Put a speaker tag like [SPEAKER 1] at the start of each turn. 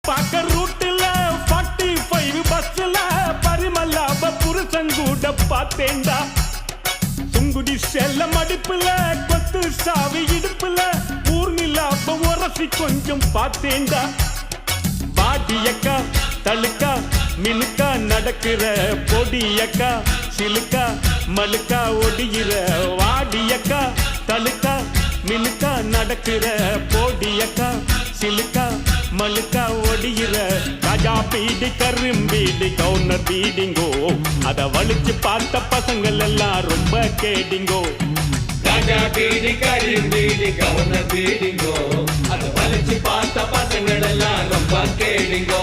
[SPEAKER 1] பாக்க ரூட்டுல 45 பஸ்ல பரிமல்லாப புருஷங்கூட பார்த்தேன்டா சுங்குடி செல்ல மடிப்புல கொத்து சாவி இடுப்புல ஊர்நிலாப உரசி கொஞ்சம் பார்த்தேன்டா பாடியக்கா தழுக்கா மினுக்கா நடக்கிற பொடியக்கா சிலுக்கா மலுக்கா ஒடிகிற வாடியக்கா தழுக்கா மினுக்கா நடக்கிற பொடியக்கா சிலுக்கா மலுக்கா ஒடிகிற ராஜா பீடி கரும்பீடி கவுனர் பீடிங்கோ அத வலிச்சு பார்த்த பசங்கள் எல்லாம் ரொம்ப கேடிங்கோ
[SPEAKER 2] ராஜா பீடி கரும்பீடி கவுனர் பீடிங்கோ அத வலிச்சு பார்த்த பசங்கள் எல்லாம் ரொம்ப கேடிங்கோ